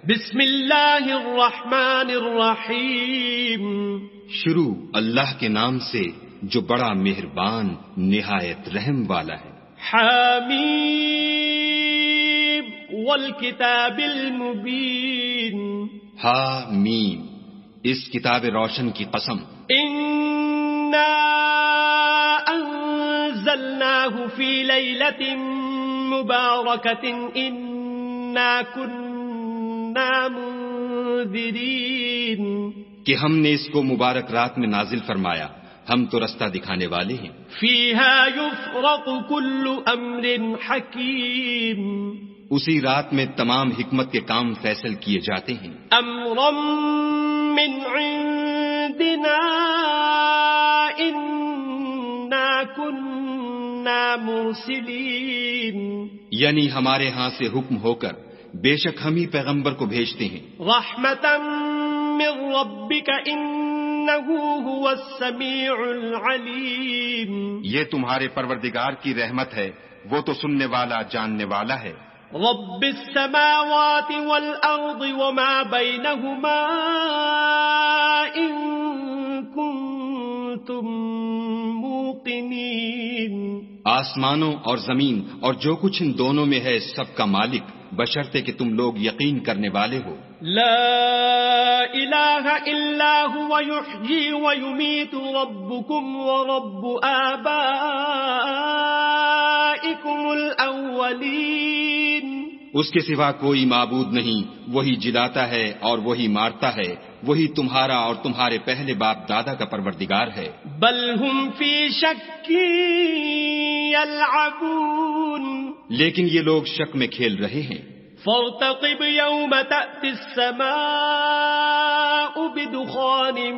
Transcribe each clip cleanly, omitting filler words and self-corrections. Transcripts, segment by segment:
بسم اللہ الرحمن الرحیم. شروع اللہ کے نام سے جو بڑا مہربان نہایت رحم والا ہے. حامیم والکتاب المبین. حامیم، اس کتاب روشن کی قسم. انا انزلناہ فی لیلۃ مبارکۃ انا کننا منذرین. کہ ہم نے اس کو مبارک رات میں نازل فرمایا، ہم تو رستہ دکھانے والے ہیں. فیہا یفرق کل امر حکیم. اسی رات میں تمام حکمت کے کام فیصل کیے جاتے ہیں. امرا من عندنا انا کننا مرسلین. یعنی ہمارے ہاں سے حکم ہو کر بے شک ہم ہی پیغمبر کو بھیجتے ہیں. رحمتا من ربک انہ هو السمیع العلیم. یہ تمہارے پروردگار کی رحمت ہے، وہ تو سننے والا جاننے والا ہے. رب السماوات والارض وما بینہما ان کنتم موقنین. آسمانوں اور زمین اور جو کچھ ان دونوں میں ہے سب کا مالک، بشرطے کہ تم لوگ یقین کرنے والے ہو. لا الہ الا هو یحیی ویمیت ربکم ورب آبائکم الاولین. اس کے سوا کوئی معبود نہیں، وہی جلاتا ہے اور وہی مارتا ہے، وہی تمہارا اور تمہارے پہلے باپ دادا کا پروردگار ہے. بل ہم فی شک یلعبون. لیکن یہ لوگ شک میں کھیل رہے ہیں. فارتقب یوم تأتی السماء بدخان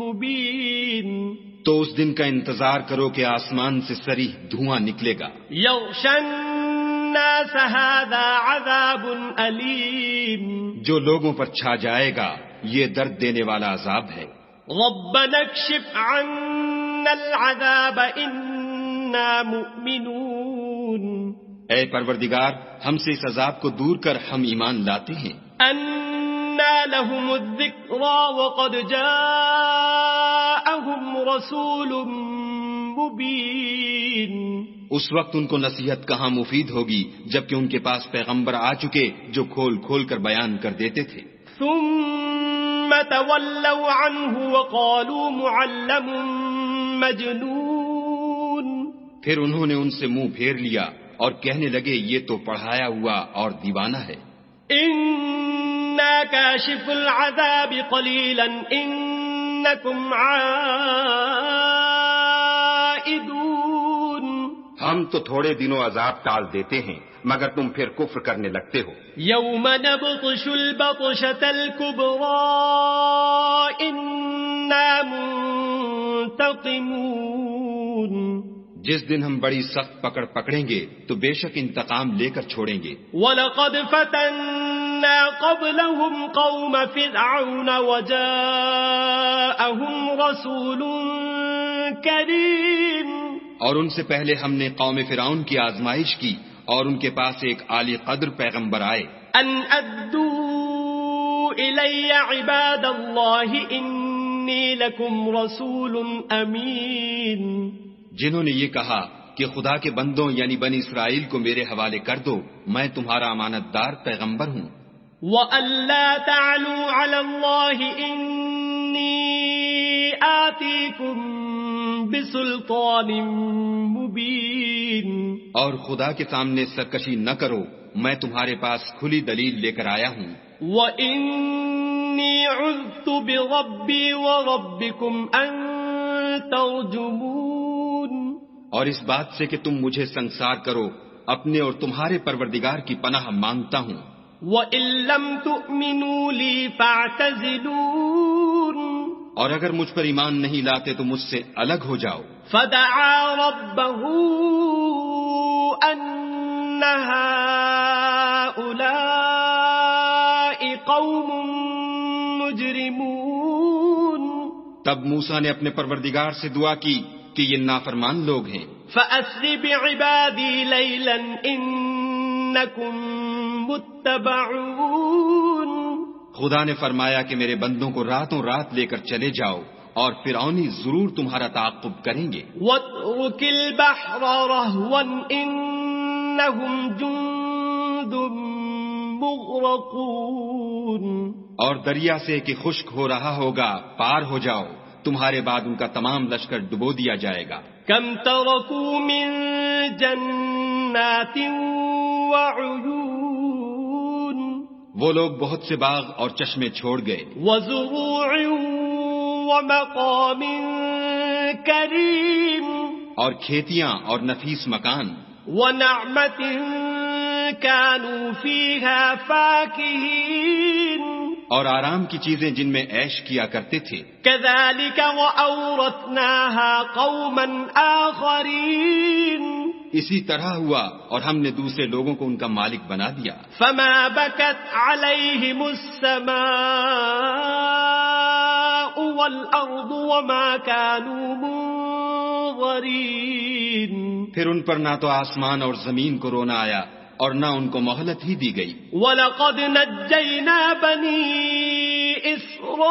مبین. تو اس دن کا انتظار کرو کہ آسمان سے صریح دھواں نکلے گا. یغشی الناس هذا عذاب علیم. جو لوگوں پر چھا جائے گا یہ درد دینے والا عذاب ہے. ربنا اکشف عنا العذاب انا مؤمنون. اے پروردگار، ہم سے اس عذاب کو دور کر ہم ایمان لاتے ہیں. انا لهم الذکری وقد جاءهم رسول مبین. اس وقت ان کو نصیحت کہاں مفید ہوگی جبکہ ان کے پاس پیغمبر آ چکے جو کھول کھول کر بیان کر دیتے تھے. ثم تولوا عنه وقالوا معلم مجنون. پھر انہوں نے ان سے منہ پھیر لیا اور کہنے لگے یہ تو پڑھایا ہوا اور دیوانہ ہے. انا کاشف العذاب قلیلا انکم عائدون. ہم تو تھوڑے دنوں عذاب ٹال دیتے ہیں مگر تم پھر کفر کرنے لگتے ہو. یوم نبطش البطشة الكبرى انا منتقمون. جس دن ہم بڑی سخت پکڑ پکڑیں گے تو بے شک انتقام لے کر چھوڑیں گے. وَلَقَدْ فَتَنَّا قَبْلَهُمْ قَوْمَ فِرْعَوْنَ وَجَاءَهُمْ رَسُولٌ كَرِيمٌ. اور ان سے پہلے ہم نے قوم فرعون کی آزمائش کی اور ان کے پاس ایک عالی قدر پیغمبر آئے. ان ادوا الی عباد اللہ انی لکم رسول امین. جنہوں نے یہ کہا کہ خدا کے بندوں یعنی بنی اسرائیل کو میرے حوالے کر دو، میں تمہارا امانت دار پیغمبر ہوں. وَأَلَّا تَعْلُوا عَلَى اللَّهِ إِنِّي آتِيكُمْ بِسُلْطَانٍ مُبِينٍ. اور خدا کے سامنے سرکشی نہ کرو، میں تمہارے پاس کھلی دلیل لے کر آیا ہوں. وَإِنِّي عُذْتُ بِرَبِّي وَرَبِّكُمْ أَن تَرْجُمُونَ. اور اس بات سے کہ تم مجھے سنسار کرو، اپنے اور تمہارے پروردگار کی پناہ مانگتا ہوں. وَإِن لَّمْ تُؤْمِنُوا لِي فَاعْتَزِلُونِ. اور اگر مجھ پر ایمان نہیں لاتے تو مجھ سے الگ ہو جاؤ. فَدَعَا رَبَّهُ أَنَّ هَٰؤُلَاءِ قَوْمٌ مُجْرِمُونَ. تب موسیٰ نے اپنے پروردگار سے دعا کی کہ یہ نافرمان لوگ ہیں. فَأَسْرِ بِعِبَادِي لَيْلًا إِنَّكُمْ مُتَّبَعُونَ. خدا نے فرمایا کہ میرے بندوں کو راتوں رات لے کر چلے جاؤ اور فرعونی ضرور تمہارا تعاقب کریں گے. وَاتْرُكِ الْبَحْرَ رَهْوًا إِنَّهُمْ جُندٌ مُغْرَقُونَ. اور دریا سے کہ خشک ہو رہا ہوگا پار ہو جاؤ، تمہارے بعد ان کا تمام لشکر ڈبو دیا جائے گا. كَمْ تَرَكُوا مِنْ جَنَّاتٍ وَعُيُونٍ. وہ لوگ بہت سے باغ اور چشمے چھوڑ گئے. وَزُرُوعٍ وَمَقَامٍ كَرِيمٍ. اور کھیتیاں اور نفیس مکان. وَنَعْمَةٍ كَانُوا فِيهَا فَاكِهِينَ. اور آرام کی چیزیں جن میں عیش کیا کرتے تھے. كَذَلِكَ وَأَوْرَثْنَاهَا قَوْمًا آخَرِينَ. اسی طرح ہوا اور ہم نے دوسرے لوگوں کو ان کا مالک بنا دیا. فَمَا بَكَتْ عَلَيْهِمُ السَّمَاءُ وَالْأَرْضُ وَمَا كَانُوا مُنظَرِينَ. پھر ان پر نہ تو آسمان اور زمین کو رونا آیا اور نہ ان کو مہلت ہی دی گئی. وَلَقَدْ نَجَّيْنَا بَنِي إِسْرَائِيلَ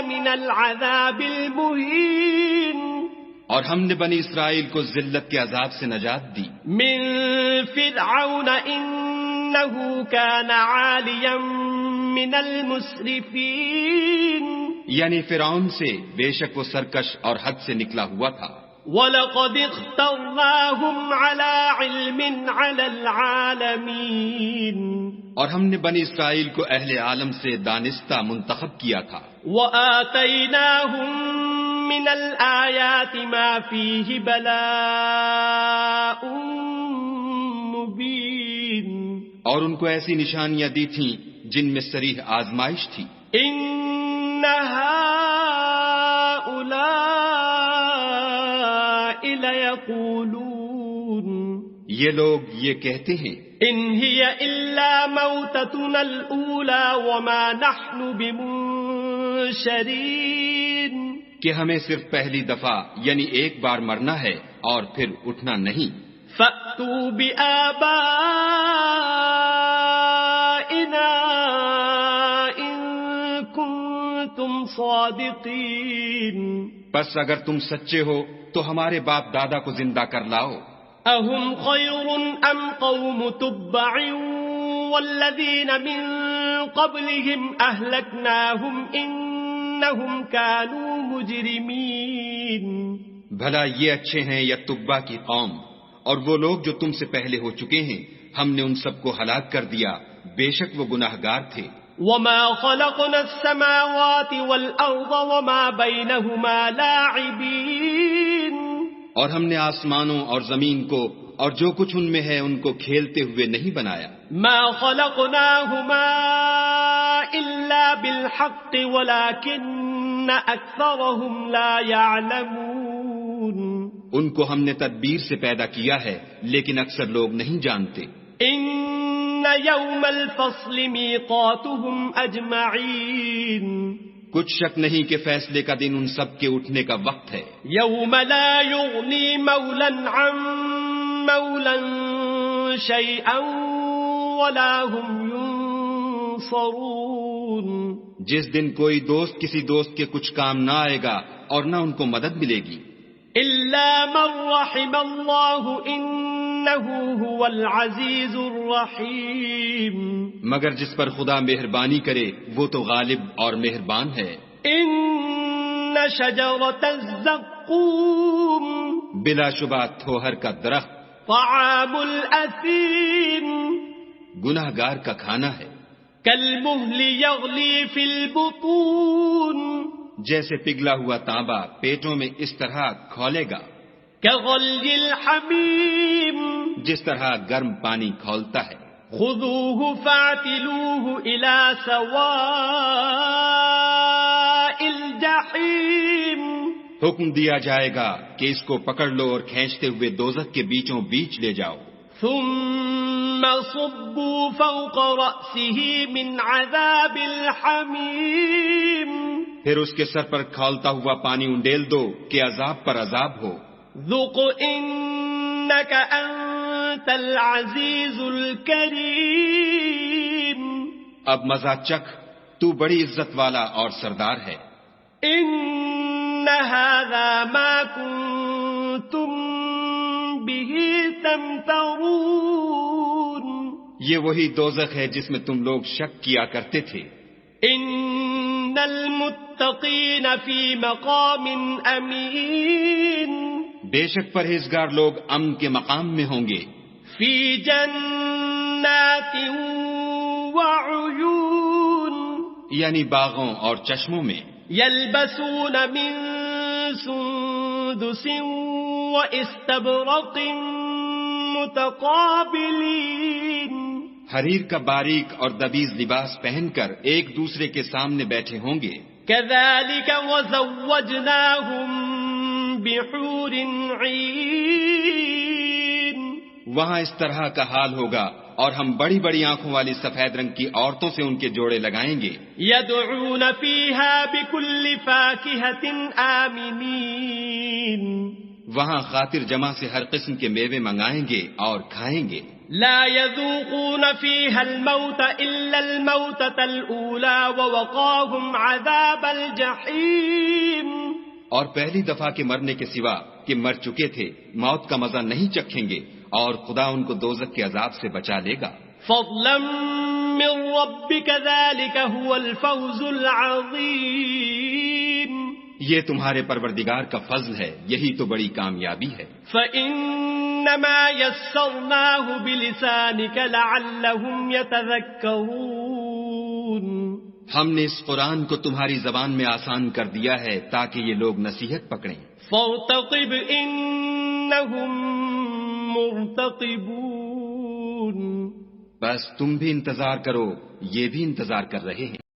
مِنَ الْعَذَابِ الْمُهِينِ. اور ہم نے بنی اسرائیل کو ذلت کے عذاب سے نجات دی. من فرعون إنه كان عاليا من المسرفين. یعنی فرعون سے بے شک وہ سرکش اور حد سے نکلا ہوا تھا. وَلَقَدِ اخْتَرْنَاهُمْ عَلَى عِلْمٍ عَلَى الْعَالَمِينَ. اور ہم نے بنی اسرائیل کو اہل عالم سے دانستہ منتخب کیا تھا. وَآتَيْنَاهُمْ مِنَ الْآيَاتِ مَا فِيهِ بَلَاءٌ مُبِينٌ. اور ان کو ایسی نشانیاں دی تھیں جن میں صریح آزمائش تھی. إِنَّ هَؤُلَاءِ لَيَقُولُونَ. یہ لوگ یہ کہتے ہیں إِنْ هِيَ إِلَّا مَوْتَتُنَا الْأُولَى وَمَا نَحْنُ بِمُنشَرِينَ. کہ ہمیں صرف پہلی دفعہ یعنی ایک بار مرنا ہے اور پھر اٹھنا نہیں. فَأْتُوا بِآبَائِنَا إِن كُنتُمْ صَادِقِينَ. بس اگر تم سچے ہو تو ہمارے باپ دادا کو زندہ کر لاؤ. أَهُمْ خَيْرٌ أَمْ قَوْمُ تُبَّعٍ وَالَّذِينَ مِن قَبْلِهِمْ أَهْلَكْنَاهُمْ إِنَّهُمْ كَانُوا مُجْرِمِينَ. بھلا یہ اچھے ہیں یا تبا کی قوم؟ اور وہ لوگ جو تم سے پہلے ہو چکے ہیں ہم نے ان سب کو ہلاک کر دیا، بے شک وہ گناہگار تھے. وَمَا خَلَقْنَا السَّمَاوَاتِ وَالْأَرْضَ وَمَا بَيْنَهُمَا لَاعِبِينَ. اور ہم نے آسمانوں اور زمین کو اور جو کچھ ان میں ہے ان کو کھیلتے ہوئے نہیں بنایا. مَا خَلَقْنَاهُمَا إِلَّا بِالْحَقِّ وَلَكِنَّ أَكْثَرَهُمْ لَا يَعْلَمُونَ. ان کو ہم نے تدبیر سے پیدا کیا ہے لیکن اکثر لوگ نہیں جانتے. إِنَّ يَوْمَ الْفَصْلِ مِيقَاتُهُمْ أَجْمَعِينَ. کچھ شک نہیں کہ فیصلے کا دن ان سب کے اٹھنے کا وقت ہے. يَوْمَ لَا يُغْنِي مَوْلًى عَن مَوْلًى شَيْئًا وَلَا هُمْ يُنصَرُونَ. جس دن کوئی دوست کسی دوست کے کچھ کام نہ آئے گا اور نہ ان کو مدد ملے گی. إِلَّا مَن رَّحِمَ اللَّهُ إِنَّهُ هُوَ الْعَزِيزُ الرَّحِيمُ. مگر جس پر خدا مہربانی کرے وہ تو غالب اور مہربان ہے. إِنَّ شَجَرَةَ الزَّقُّومِ. بلا شبہ تھوہر کا درخت طَعَامُ الْأَثِيمِ. گناہگار کا کھانا ہے. كَالْمُهْلِ يَغْلِي فِي الْبُطُونِ. جیسے پگھلا ہوا تانبا پیٹوں میں اس طرح کھولے گا. كَغَلْيِ الْحَمِيمِ. جس طرح گرم پانی کھولتا ہے. خُذُوهُ فَاعْتِلُوهُ إِلَى سَوَاءِ الْجَحِيمِ. حکم دیا جائے گا کہ اس کو پکڑ لو اور کھینچتے ہوئے دوزخ کے بیچوں بیچ لے جاؤ. ثُمَّ صُبُّوا فَوْقَ رَأْسِهِ مِنْ عَذَابِ الْحَمِيمِ. پھر اس کے سر پر کھولتا ہوا پانی انڈیل دو کہ عذاب پر عذاب ہو. ذُقْ إِنَّكَ أَنْتَ الْعَزِيزُ الْكَرِيمُ. اب مزہ چکھ، تو بڑی عزت والا اور سردار ہے۔ إن هذا ما كنتم به تمترون، یہ وہی دوزخ ہے جس میں تم لوگ شک کیا کرتے تھے۔ إن المتقين في مقام أمين، بے شک پرہیزگار لوگ امن کے مقام میں ہوں گے، في جنات وعيون، یعنی باغوں اور چشموں میں۔ يلبسون من سندس واستبرق متقابلين، حریر کا باریک اور دبیز لباس پہن کر ایک دوسرے کے سامنے بیٹھے ہوں گے۔ كذلك وزوجناهم بحور عين، وہاں اس طرح کا حال ہوگا اور ہم بڑی بڑی آنکھوں والی سفید رنگ کی عورتوں سے ان کے جوڑے لگائیں گے۔ يدعون فيها بكل فاكهة آمنين، وہاں خاطر جمع سے ہر قسم کے میوے منگائیں گے اور کھائیں گے۔ لا يذوقون فيها الموت إلا الموتة الأولى ووقاهم عذاب الجحيم، اور پہلی دفعہ کے مرنے کے سوا کہ مر چکے تھے موت کا مزہ نہیں چکھیں گے، اور خدا ان کو دوزخ کے عذاب سے بچا لے گا۔ فضلا من ربك ذلك هو الفوز العظيم، یہ تمہارے پروردگار کا فضل ہے، یہی تو بڑی کامیابی ہے۔ فإنما يسرناه بلسانك لعلهم يتذكرون، ہم نے اس قرآن کو تمہاری زبان میں آسان کر دیا ہے تاکہ یہ لوگ نصیحت پکڑیں۔ فارتقب إنهم مرتقبون، بس تم بھی انتظار کرو، یہ بھی انتظار کر رہے ہیں۔